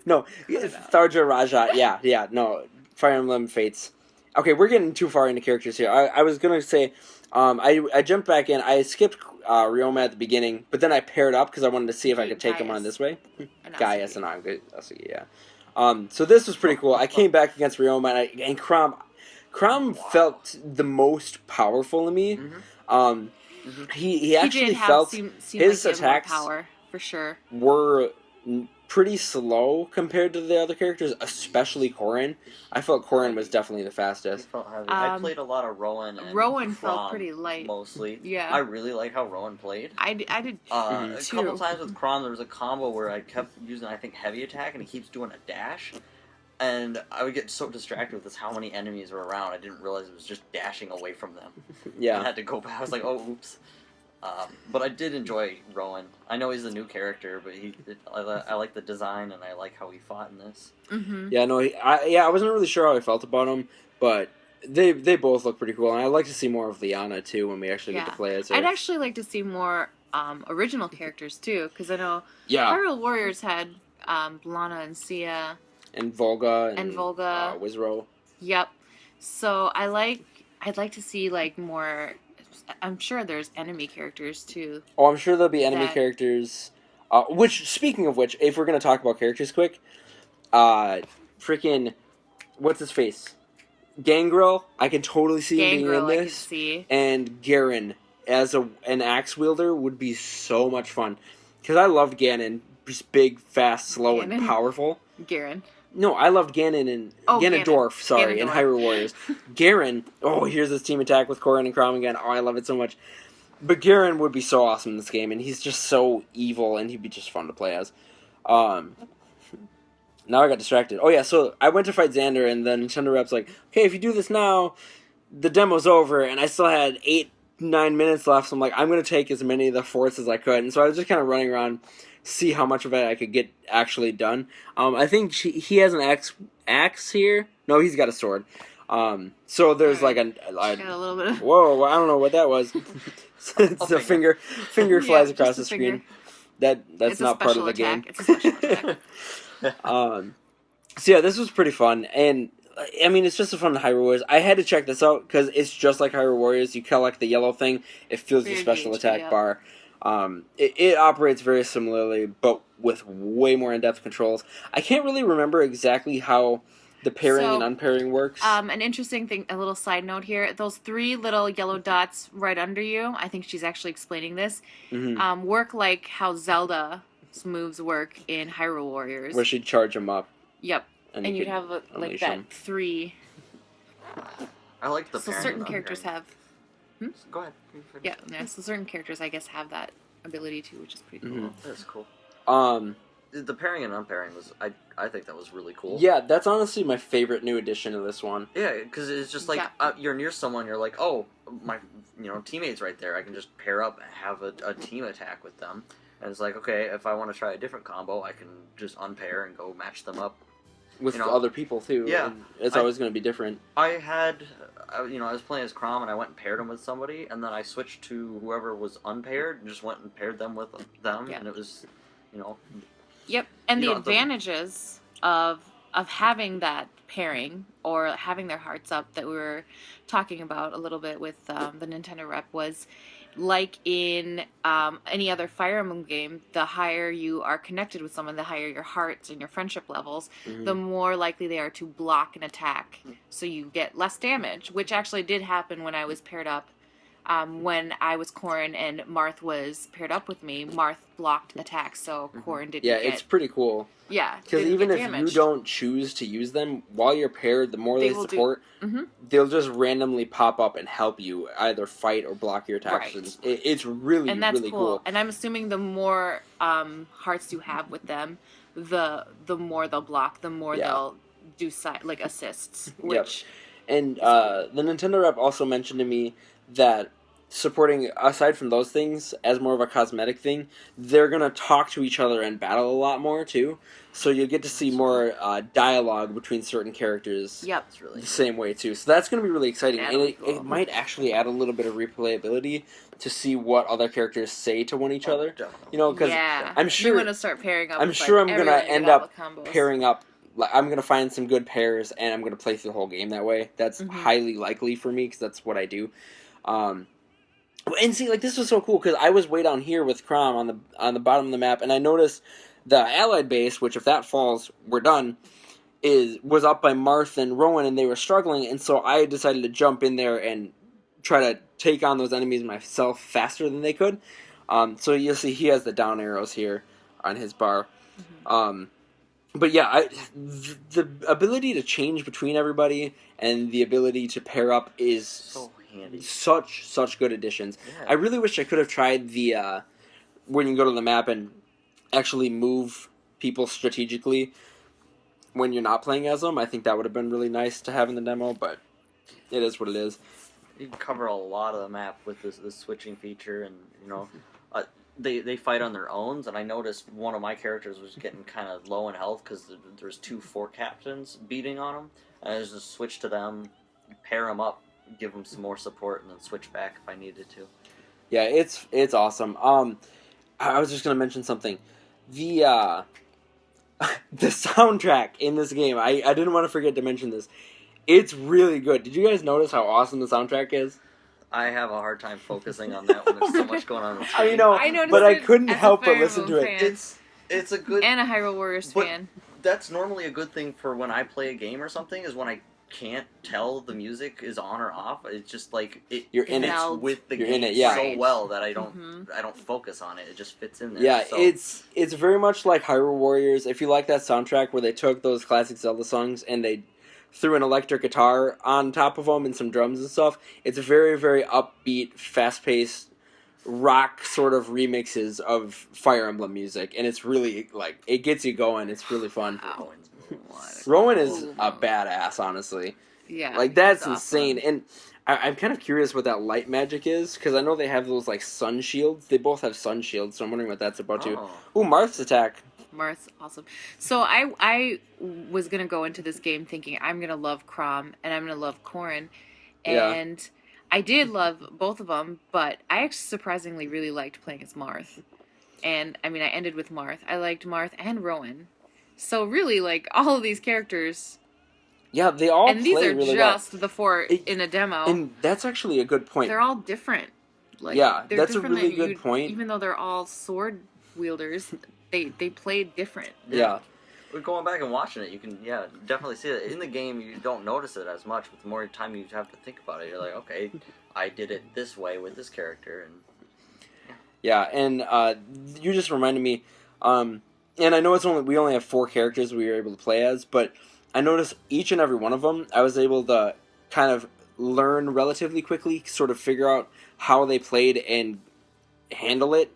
Speaker 1: No, Tharja Rajat. Yeah. No, Fire Emblem Fates. Okay, we're getting too far into characters here. I was gonna say, I jumped back in. I skipped Ryoma at the beginning, but then I paired up because I wanted to see if I could take him on this way. Gaius and I'm good. Yeah. So this was pretty cool. I came back against Ryoma and Chrom. Chrom felt the most powerful to me. He actually felt his attacks
Speaker 2: power for sure
Speaker 1: were pretty slow compared to the other characters, especially Corrin. I felt Corrin was definitely the fastest.
Speaker 3: I played a lot of Rowan. And
Speaker 2: Rowan felt pretty light
Speaker 3: mostly.
Speaker 2: Yeah,
Speaker 3: I really like how Rowan played.
Speaker 2: I did
Speaker 3: a couple times with Chrom. There was a combo where I kept using I think heavy attack, and he keeps doing a dash. And I would get so distracted with this how many enemies were around. I didn't realize it was just dashing away from them.
Speaker 1: Yeah.
Speaker 3: I had to go back. I was like, oh, oops. But I did enjoy Rowan. I know he's a new character, but I like the design and I like how he fought in this.
Speaker 1: Yeah, no, I wasn't really sure how I felt about him, but they both look pretty cool. And I'd like to see more of Liana, too, when we actually get to play as her.
Speaker 2: I'd actually like to see more original characters, too, because I know Hyrule Warriors had Lana and Sia...
Speaker 1: And Volga.
Speaker 2: And Volga.
Speaker 1: Wizro.
Speaker 2: Yep. So I'd like to see like more. I'm sure there's enemy characters too.
Speaker 1: Oh, I'm sure there'll be enemy characters. Speaking of which, if we're gonna talk about characters quick, freaking, what's his face? Gangrel. I can totally see him being in this.
Speaker 2: I can see.
Speaker 1: And Garen as an axe wielder would be so much fun because I loved Ganon. Just big, fast, slow, and powerful.
Speaker 2: Garen.
Speaker 1: No, I loved Ganon and Ganondorf, sorry, in Hyrule Warriors. Garen, here's this team attack with Corrin and Chrom again. Oh, I love it so much. But Garen would be so awesome in this game, and he's just so evil, and he'd be just fun to play as. Now I got distracted. Oh yeah, so I went to fight Xander, and the Nintendo rep's like, okay, if you do this now, the demo's over, and I still had 8-9 minutes left, so I'm like, I'm going to take as many of the forts as I could, and so I was just kind of running around, see how much of it I could get actually done. I think he has an axe here. No, he's got a sword. So there's like a
Speaker 2: little bit of...
Speaker 1: Whoa, I don't know what that was. It's a finger flies across the screen. That's not part of the game.
Speaker 2: It's a special attack.
Speaker 1: So yeah, this was pretty fun, and I mean, it's just a fun Hyrule Warriors. I had to check this out because it's just like Hyrule Warriors. You collect the yellow thing, it fills your special attack bar. It operates very similarly, but with way more in-depth controls. I can't really remember exactly how the pairing and unpairing works.
Speaker 2: An interesting thing, a little side note here, those 3 little yellow dots right under you, I think she's actually explaining this, work like how Zelda's moves work in Hyrule Warriors.
Speaker 1: Where she'd charge them up.
Speaker 2: Yep. And you'd have like that 3.
Speaker 3: I like the
Speaker 2: So certain characters have...
Speaker 3: Go ahead.
Speaker 2: Yeah, so certain characters, I guess, have that ability too, which is pretty cool.
Speaker 3: That's cool. The pairing and unpairing was, I think that was really cool.
Speaker 1: Yeah, that's honestly my favorite new addition to this one.
Speaker 3: Yeah, because it's just like, you're near someone, you're like, oh, my teammate's right there, I can just pair up and have a team attack with them. And it's like, okay, if I want to try a different combo, I can just unpair and go match them up.
Speaker 1: With other people, too.
Speaker 3: Yeah.
Speaker 1: It's always going to be different.
Speaker 3: I was playing as Chrom, and I went and paired him with somebody, and then I switched to whoever was unpaired, and just went and paired them with them, and it was,
Speaker 2: Yep, and the advantages of having that pairing, or having their hearts up that we were talking about a little bit with the Nintendo rep was... Like in any other Fire Emblem game, the higher you are connected with someone, the higher your hearts and your friendship levels, the more likely they are to block an attack. So you get less damage, which actually did happen when I was paired up. When I was Corrin and Marth was paired up with me, Marth blocked attacks, so Corrin didn't get...
Speaker 1: Yeah, it's pretty cool.
Speaker 2: Yeah,
Speaker 1: because even if you don't choose to use them, while you're paired, the more they support, they'll just randomly pop up and help you either fight or block your attacks.
Speaker 2: Right.
Speaker 1: It's really,
Speaker 2: and that's
Speaker 1: really
Speaker 2: cool. And I'm assuming the more hearts you have with them, the more they'll block, the more they'll do assists. Which
Speaker 1: And the Nintendo rep also mentioned to me that supporting, aside from those things, as more of a cosmetic thing, they're going to talk to each other and battle a lot more, too. So you'll get to see more dialogue between certain characters
Speaker 2: Yep.
Speaker 3: It's really
Speaker 1: the same way, too. So that's going to be really exciting.
Speaker 2: That'll
Speaker 1: And
Speaker 2: be cool.
Speaker 1: it might actually add a little bit of replayability to see what other characters say to one each other.
Speaker 3: Definitely.
Speaker 1: You know, because
Speaker 2: yeah.
Speaker 1: I'm sure...
Speaker 2: You want to start pairing up.
Speaker 1: I'm
Speaker 2: with,
Speaker 1: sure
Speaker 2: like,
Speaker 1: I'm gonna
Speaker 2: everyone
Speaker 1: end
Speaker 2: get all
Speaker 1: up
Speaker 2: the combos.
Speaker 1: pairing up. I'm going to find some good pairs, and I'm going to play through the whole game that way. That's highly likely for me, because that's what I do. And see, like, this was so cool, because I was way down here with Crom on the bottom of the map, and I noticed the Allied base, which if that falls, we're done, was up by Marth and Rowan, and they were struggling, and so I decided to jump in there and try to take on those enemies myself faster than they could. So you'll see he has the down arrows here on his bar. But yeah, the ability to change between everybody and the ability to pair up is
Speaker 3: So handy.
Speaker 1: such good additions.
Speaker 3: Yeah.
Speaker 1: I really wish I could have tried the when you go to the map and actually move people strategically when you're not playing as them. I think that would have been really nice to have in the demo, but it is what it is.
Speaker 3: You can cover a lot of the map with this switching feature, and they fight on their own. And I noticed one of my characters was getting kind of low in health because there's 2 fort captains beating on him. And I just switch to them, pair them up, give them some more support, and then switch back if I needed to.
Speaker 1: Yeah, it's awesome. I was just gonna mention something. The the soundtrack in this game. I didn't want to forget to mention this. It's really good. Did you guys notice how awesome the soundtrack is?
Speaker 3: I have a hard time focusing on that when there's so much going on. In the
Speaker 1: I
Speaker 3: screen.
Speaker 1: know,
Speaker 2: I noticed
Speaker 1: but I
Speaker 2: it
Speaker 1: couldn't
Speaker 2: as a
Speaker 1: help but
Speaker 2: Fire
Speaker 1: listen to
Speaker 2: Emblem
Speaker 1: it.
Speaker 2: fan.
Speaker 3: It's a good
Speaker 2: And a Hyrule Warriors
Speaker 3: But-
Speaker 2: fan.
Speaker 3: That's normally a good thing for when I play a game or something, is when I can't tell the music is on or off. It's just like
Speaker 1: You're in
Speaker 3: fits
Speaker 2: it.
Speaker 3: with the
Speaker 1: You're
Speaker 3: game
Speaker 1: in it, yeah.
Speaker 3: so
Speaker 2: Right.
Speaker 3: well that I don't
Speaker 2: Mhm.
Speaker 3: focus on it. It just fits in there.
Speaker 1: Yeah,
Speaker 3: so,
Speaker 1: it's very much like Hyrule Warriors. If you like that soundtrack where they took those classic Zelda songs and they threw an electric guitar on top of them and some drums and stuff, it's very, very upbeat, fast-paced rock sort of remixes of Fire Emblem music, and it's really, like, it gets you going. It's really fun.
Speaker 2: Wow.
Speaker 3: What?
Speaker 1: Rowan is a badass, honestly.
Speaker 2: Yeah.
Speaker 1: Like, that's
Speaker 2: it's awesome.
Speaker 1: insane. And I'm kind of curious what that light magic is, because I know they have those, like, sun shields. They both have sun shields, so I'm wondering what that's about, too.
Speaker 3: Oh.
Speaker 1: Ooh, Marth's attack.
Speaker 2: Marth's awesome. So I was gonna go into this game thinking I'm gonna love Crom and I'm gonna love Corrin,
Speaker 1: Yeah.
Speaker 2: and I did love both of them, but I actually surprisingly really liked playing as Marth. And I mean, I ended with Marth. I liked Marth and Rowan. So really, like, all of these characters,
Speaker 1: Yeah, they all
Speaker 2: and these
Speaker 1: play
Speaker 2: are
Speaker 1: really well.
Speaker 2: just the 4 in a demo.
Speaker 1: And that's actually a good point.
Speaker 2: They're all different. Like,
Speaker 1: Yeah,
Speaker 2: they're
Speaker 1: that's a
Speaker 2: different
Speaker 1: really
Speaker 2: than
Speaker 1: good
Speaker 2: you'd-
Speaker 1: point.
Speaker 2: Even though they're all sword wielders, they play different.
Speaker 1: Yeah.
Speaker 3: But going back and watching it, you can definitely see it. In the game, you don't notice it as much, but the more time you have to think about it, you're like, okay, I did it this way with this character, and
Speaker 1: Yeah, and you just reminded me, and I know we only have 4 characters we were able to play as, but I noticed each and every one of them, I was able to kind of learn relatively quickly, sort of figure out how they played and handle it.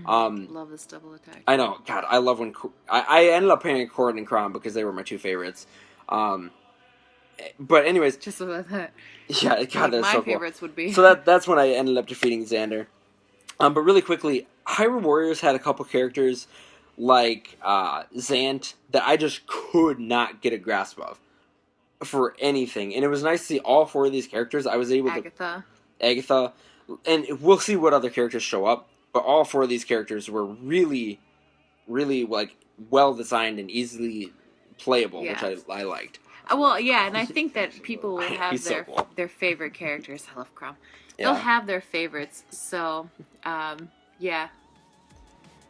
Speaker 2: Love this double attack.
Speaker 1: I know, God, I love when I ended up playing Corrin and Crom because they were my 2 favorites. But anyways,
Speaker 2: Just about that.
Speaker 1: yeah, God, that's
Speaker 2: my
Speaker 1: so cool.
Speaker 2: favorites would be.
Speaker 1: So that's when I ended up defeating Xander. But really quickly, Hyrule Warriors had a couple characters like Zant that I just could not get a grasp of for anything. And it was nice to see all 4 of these characters. I was able Agatha, and we'll see what other characters show up. But all 4 of these characters were really, really, like, well designed and easily playable,
Speaker 2: Yeah.
Speaker 1: which I liked.
Speaker 2: Well, yeah, and I think that people will have
Speaker 1: He's so cool.
Speaker 2: their favorite characters. I love Crom.
Speaker 1: Yeah.
Speaker 2: They'll have their favorites. So, yeah.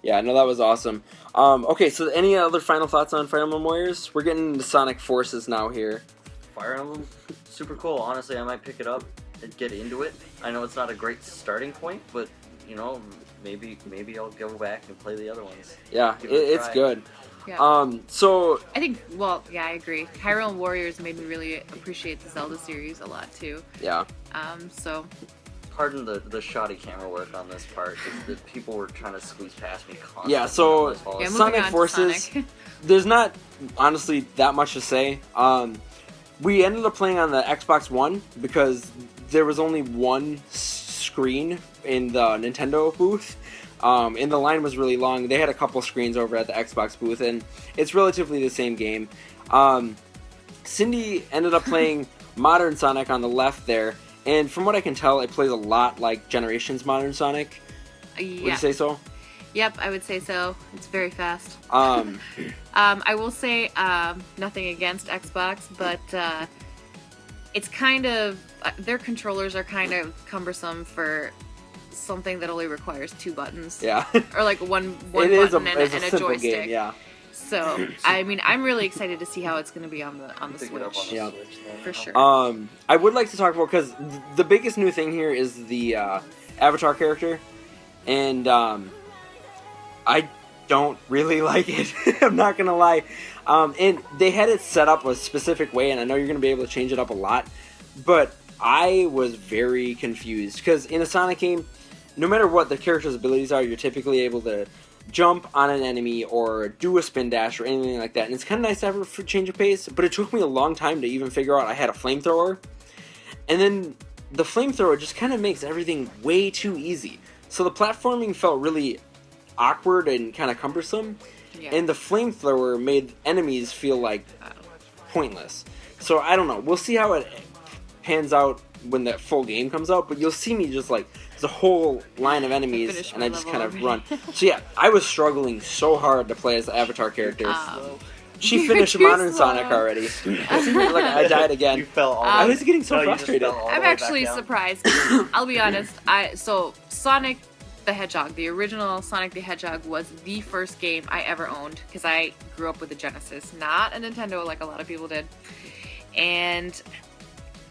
Speaker 1: Yeah, no, that was awesome. Okay, so any other final thoughts on Fire Emblem Warriors? We're getting into Sonic Forces now here.
Speaker 3: Fire Emblem, super cool. Honestly, I might pick it up and get into it. I know it's not a great starting point, but maybe I'll go back and play the other ones.
Speaker 1: Yeah,
Speaker 3: Give it a
Speaker 1: it's
Speaker 3: try.
Speaker 1: good.
Speaker 2: Yeah.
Speaker 1: So
Speaker 2: I think, well, yeah, I agree. Hyrule Warriors made me really appreciate the Zelda series a lot, too.
Speaker 1: yeah,
Speaker 2: So,
Speaker 3: Pardon the shoddy camera work on this part. The people were trying to squeeze past me constantly.
Speaker 1: Yeah, so-
Speaker 3: on this wall.
Speaker 2: yeah, moving
Speaker 1: Sonic
Speaker 2: on to
Speaker 1: Forces.
Speaker 2: Sonic.
Speaker 1: there's not honestly that much to say. We ended up playing on the Xbox One because there was only one screen in the Nintendo booth, and the line was really long. They had a couple screens over at the Xbox booth, and it's relatively the same game. Cindy ended up playing Modern Sonic on the left there, and from what I can tell, it plays a lot like Generations Modern Sonic. Would you say so?
Speaker 2: Yep, I would say so. It's very fast.
Speaker 1: Um,
Speaker 2: I will say nothing against Xbox, but it's kind of their controllers are kind of cumbersome for something that only requires 2 buttons.
Speaker 1: yeah.
Speaker 2: Or like one
Speaker 1: It
Speaker 2: button
Speaker 1: is
Speaker 2: and a
Speaker 1: simple
Speaker 2: joystick.
Speaker 1: game, yeah.
Speaker 2: So I mean, I'm really excited to see how it's going to be on the
Speaker 3: Pick it up on
Speaker 2: Switch.
Speaker 3: the
Speaker 1: Yeah.
Speaker 3: Switch then.
Speaker 2: For sure.
Speaker 1: I would like to talk about, because the biggest new thing here is the Avatar character, and I don't really like it. I'm not gonna lie. And they had it set up a specific way, and I know you're gonna be able to change it up a lot, but I was very confused, because in a Sonic game, no matter what the character's abilities are, you're typically able to jump on an enemy or do a spin dash or anything like that, and it's kind of nice to have a change of pace, but it took me a long time to even figure out I had a flamethrower, and then the flamethrower just kind of makes everything way too easy. So the platforming felt really awkward and kind of cumbersome,
Speaker 2: Yeah.
Speaker 1: and the flamethrower made enemies feel like pointless. So I don't know. We'll see how it pans out when that full game comes out, but you'll see me just like, there's a whole line of enemies,
Speaker 2: finished
Speaker 1: and
Speaker 2: my
Speaker 1: I just
Speaker 2: level
Speaker 1: kind of
Speaker 2: already.
Speaker 1: run. So yeah, I was struggling so hard to play as the Avatar character. She
Speaker 2: You're
Speaker 1: finished
Speaker 2: too
Speaker 1: Modern
Speaker 2: slow.
Speaker 1: Sonic already. It seemed like I died
Speaker 3: You
Speaker 1: again.
Speaker 3: fell all
Speaker 1: I
Speaker 3: the way-
Speaker 1: was getting so
Speaker 3: No, you just
Speaker 1: frustrated.
Speaker 3: fell all the
Speaker 2: I'm
Speaker 3: way back
Speaker 2: actually
Speaker 3: down.
Speaker 2: surprised. I'll be honest. So Sonic the Hedgehog, the original Sonic the Hedgehog, was the first game I ever owned, because I grew up with a Genesis, not a Nintendo like a lot of people did. And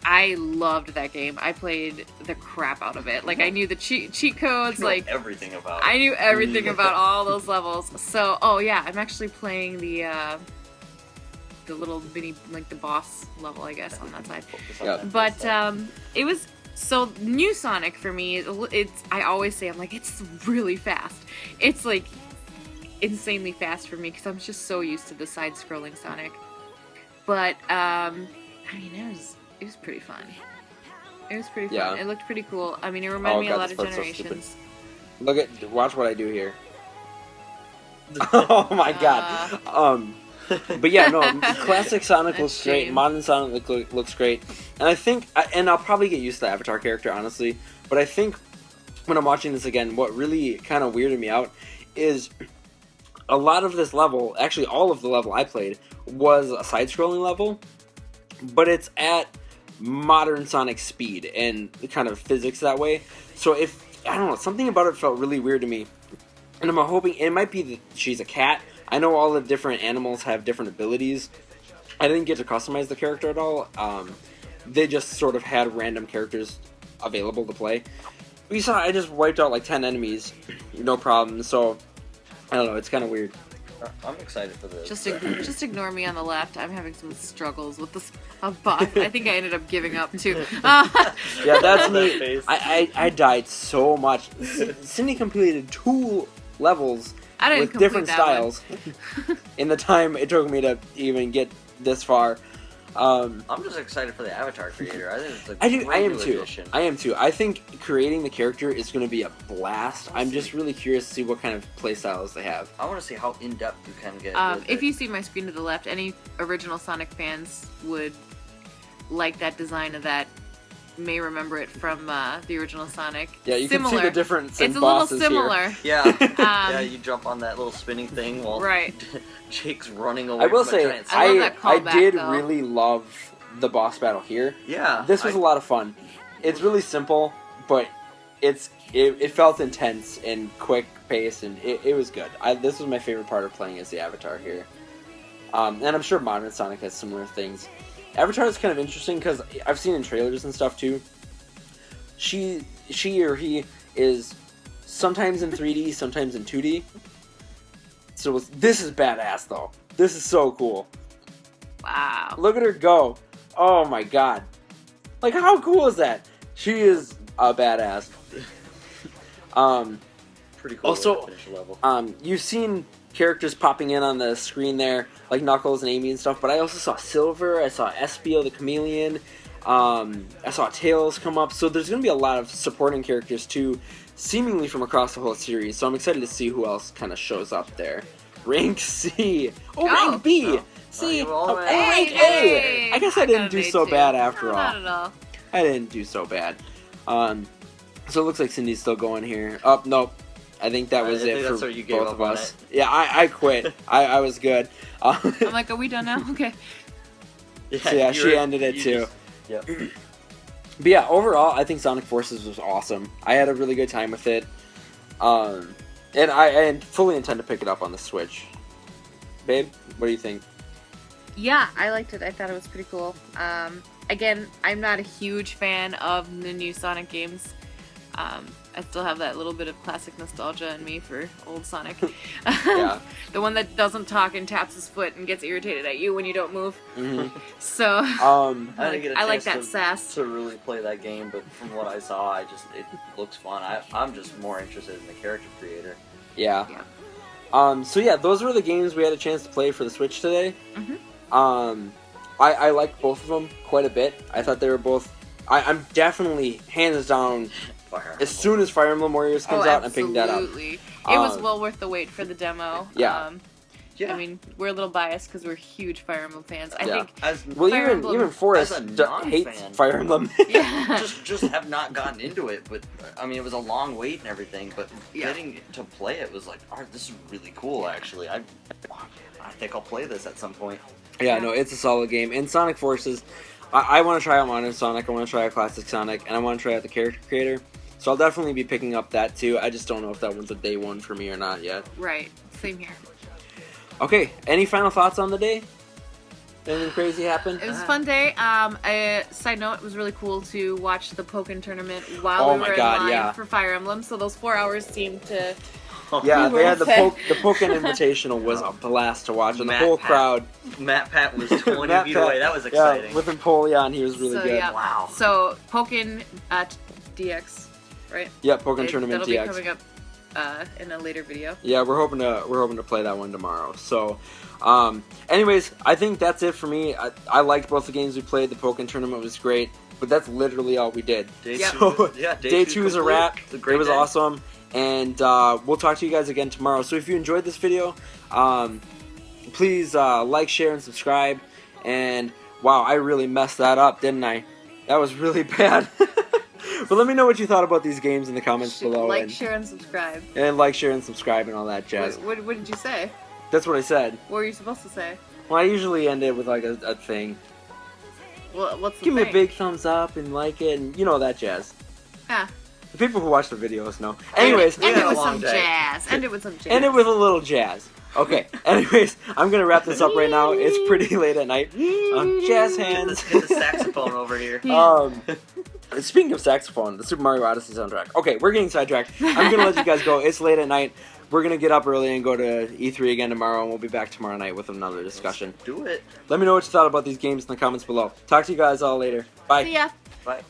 Speaker 2: I loved that game. I played the crap out of it. Like, I knew the cheat codes.
Speaker 3: You know
Speaker 2: Like,
Speaker 3: everything about
Speaker 2: I
Speaker 3: it.
Speaker 2: knew everything about all those levels. So, oh yeah, I'm actually playing the little mini, like the boss level, I guess, on that side.
Speaker 3: Focus on
Speaker 1: Yeah.
Speaker 3: that
Speaker 2: But
Speaker 3: stuff.
Speaker 2: it was so new Sonic for me. It's I always say I'm like, it's really fast. It's like insanely fast for me, because I'm just so used to the side-scrolling Sonic. But I mean, it was pretty fun. It was pretty fun.
Speaker 1: Yeah.
Speaker 2: It looked pretty cool. I mean, it reminded
Speaker 1: Oh,
Speaker 2: me
Speaker 1: God,
Speaker 2: a lot
Speaker 1: this
Speaker 2: of
Speaker 1: part's so
Speaker 2: Generations.
Speaker 1: Watch what I do here. Oh my god. But yeah, no, classic Sonic looks
Speaker 2: That's
Speaker 1: great.
Speaker 2: shame.
Speaker 1: Modern Sonic looks great, and I think, and I'll probably get used to the Avatar character, honestly. But I think when I'm watching this again, what really kind of weirded me out is a lot of this level, actually all of the level I played, was a side-scrolling level, but it's at modern Sonic speed and the kind of physics that way. So if, I don't know, something about it felt really weird to me, and I'm hoping it might be that she's a cat. I know all the different animals have different abilities. I didn't get to customize the character at all. They just sort of had random characters available to play. We saw I just wiped out like 10 enemies, no problem. So I don't know, it's kind of weird.
Speaker 3: I'm excited for this.
Speaker 2: Just ignore me on the left. I'm having some struggles with this boss. I think I ended up giving up too.
Speaker 1: Yeah, that's
Speaker 3: That
Speaker 1: me.
Speaker 3: face.
Speaker 1: I died so much. Cindy completed 2 levels
Speaker 2: I didn't
Speaker 1: with
Speaker 2: complete
Speaker 1: different
Speaker 2: that
Speaker 1: styles in the time it took me to even get this far.
Speaker 3: I'm just excited for the Avatar creator. I think it's a
Speaker 1: I
Speaker 3: great
Speaker 1: am
Speaker 3: new
Speaker 1: too.
Speaker 3: addition.
Speaker 1: I am too. I think creating the character is going to be a blast. I'm just really curious to see what kind of playstyles they have.
Speaker 3: I want to see how in depth you can get. with
Speaker 2: If
Speaker 3: it.
Speaker 2: you see my screen to the left, any original Sonic fans would like that design of that. May remember it from the original Sonic.
Speaker 1: Yeah, you
Speaker 2: Similar.
Speaker 1: can see the difference in
Speaker 2: It's a little
Speaker 1: bosses
Speaker 2: similar.
Speaker 1: here.
Speaker 3: Yeah, yeah, you jump on that little spinning thing while
Speaker 2: Right.
Speaker 3: Jake's running away.
Speaker 1: I will
Speaker 3: from a
Speaker 1: say,
Speaker 3: giant
Speaker 2: I love
Speaker 1: I
Speaker 2: that callback,
Speaker 1: did
Speaker 2: though.
Speaker 1: really love the boss battle here.
Speaker 3: Yeah,
Speaker 1: This was a lot of fun. It's really simple, but it felt intense and quick pace, and it was good. This was my favorite part of playing as the Avatar here. And I'm sure modern Sonic has similar things. Avatar is kind of interesting because I've seen in trailers and stuff too. She or he is sometimes in 3D, sometimes in 2D. So this is badass though. This is so cool.
Speaker 2: Wow.
Speaker 1: Look at her go. Oh my god. Like, how cool is that? She is a badass.
Speaker 3: pretty cool.
Speaker 1: Also,
Speaker 3: way to finish a level.
Speaker 1: You've seen characters popping in on the screen there, like Knuckles and Amy and stuff, but I also saw Silver, I saw Espio the Chameleon, I saw Tails come up, so there's going to be a lot of supporting characters too, seemingly from across the whole series. So I'm excited to see who else kind of shows up there. Rank C. Oh, Rank B.
Speaker 3: Oh.
Speaker 1: C.
Speaker 3: Oh,
Speaker 1: Rank
Speaker 2: hey.
Speaker 1: A. I guess I didn't do so bad after
Speaker 2: No,
Speaker 1: all.
Speaker 2: not at all.
Speaker 1: I didn't do so bad. So it looks like Cindy's still going here. Oh, nope. I think that was it for both of us. Yeah, I quit. I was good.
Speaker 2: I'm like, are we done now? Okay.
Speaker 1: So yeah, she ended it too.
Speaker 3: Yep.
Speaker 1: But yeah, overall, I think Sonic Forces was awesome. I had a really good time with it. And I fully intend to pick it up on the Switch. Babe, what do you think?
Speaker 2: Yeah, I liked it. I thought it was pretty cool. Again, I'm not a huge fan of the new Sonic games. I still have that little bit of classic nostalgia in me for old Sonic.
Speaker 1: Yeah.
Speaker 2: The one that doesn't talk and taps his foot and gets irritated at you when you don't move.
Speaker 1: Mm-hmm.
Speaker 2: So
Speaker 3: I
Speaker 2: like that sass.
Speaker 3: to really play that game, but from what I saw, it looks fun. I'm just more interested in the character creator.
Speaker 1: Yeah.
Speaker 2: Yeah.
Speaker 1: So yeah, those were the games we had a chance to play for the Switch today.
Speaker 2: Mm-hmm.
Speaker 1: I liked both of them quite a bit. I thought they were both. I'm definitely hands down. As soon as Fire Emblem Warriors comes out, I'm picking that up.
Speaker 2: Absolutely. It was well worth the wait for the demo.
Speaker 1: Yeah.
Speaker 3: Yeah.
Speaker 2: I mean, we're a little biased because we're huge Fire Emblem fans. I
Speaker 1: Yeah.
Speaker 2: think.
Speaker 1: Well,
Speaker 2: Fire Emblem,
Speaker 1: even Forrest
Speaker 3: as a non-fan,
Speaker 1: hates Fire Emblem.
Speaker 2: Yeah.
Speaker 3: just have not gotten into it, but I mean, it was a long wait and everything. But
Speaker 2: Yeah.
Speaker 3: getting to play it was like, oh, this is really cool. Actually, I think I'll play this at some point.
Speaker 1: Yeah, no, it's a solid game. And Sonic Forces, I want to try out Modern Sonic, I want to try out Classic Sonic, and I want to try out the character creator. So I'll definitely be picking up that too. I just don't know if that one's a day one for me or not yet.
Speaker 2: Right. Same here.
Speaker 1: Okay, any final thoughts on the day? Anything crazy happen?
Speaker 2: It was a fun day. A side note, it was really cool to watch the Pokken tournament while
Speaker 1: Oh
Speaker 2: we
Speaker 1: my
Speaker 2: were
Speaker 1: God,
Speaker 2: in line
Speaker 1: yeah.
Speaker 2: for Fire Emblem. So those 4 hours seemed to.
Speaker 1: Yeah,
Speaker 2: We
Speaker 1: they had
Speaker 2: were
Speaker 1: the Pokken Invitational was a blast to watch, and the whole crowd.
Speaker 3: Matt Pat was 20
Speaker 1: Matt
Speaker 3: feet
Speaker 1: Pat,
Speaker 3: away. That was exciting.
Speaker 1: Yeah, with Empoleon, he was really
Speaker 2: So,
Speaker 1: good.
Speaker 2: yeah.
Speaker 3: Wow.
Speaker 2: So Pokken at DX, right?
Speaker 1: Yeah, Pokken Tournament
Speaker 2: that'll
Speaker 1: DX.
Speaker 2: be coming up in a later video.
Speaker 1: Yeah, we're hoping to play that one tomorrow. So, anyways, I think that's it for me. I liked both the games we played. The Pokken Tournament was great, but that's literally all we did.
Speaker 3: Day
Speaker 2: Yep.
Speaker 3: two,
Speaker 1: Day two is a
Speaker 3: complete.
Speaker 1: wrap.
Speaker 3: It's a great
Speaker 1: It was
Speaker 3: day.
Speaker 1: awesome, and we'll talk to you guys again tomorrow. So if you enjoyed this video, please like, share, and subscribe. And wow, I really messed that up, didn't I? That was really bad. But let me know what you thought about these games in the comments below.
Speaker 2: Like,
Speaker 1: and,
Speaker 2: share, and subscribe.
Speaker 1: and like, share, and subscribe, and all that jazz.
Speaker 2: What did you say?
Speaker 1: That's what I said.
Speaker 2: What were you supposed to say?
Speaker 1: Well, I usually end it with like a thing.
Speaker 2: Well, what's the
Speaker 1: Give me
Speaker 2: thing?
Speaker 1: a big thumbs up and like it, and you know that jazz.
Speaker 2: Yeah.
Speaker 1: The people who watch the videos know. Anyways,
Speaker 3: We
Speaker 2: End
Speaker 3: had
Speaker 2: it
Speaker 3: a
Speaker 2: with
Speaker 3: long
Speaker 2: some
Speaker 3: day.
Speaker 2: jazz. End it with some jazz.
Speaker 1: end it with a little jazz. Okay. Anyways, I'm gonna wrap this up right now. It's pretty late at night. Jazz hands.
Speaker 3: Get the saxophone over here.
Speaker 1: Speaking of saxophone, the Super Mario Odyssey soundtrack. Okay, we're getting sidetracked. I'm gonna let you guys go. It's late at night. We're gonna get up early and go to E3 again tomorrow, and we'll be back tomorrow night with another discussion.
Speaker 3: Do it.
Speaker 1: Let me know what you thought about these games in the comments below. Talk to you guys all later. Bye.
Speaker 2: See ya.
Speaker 3: Bye.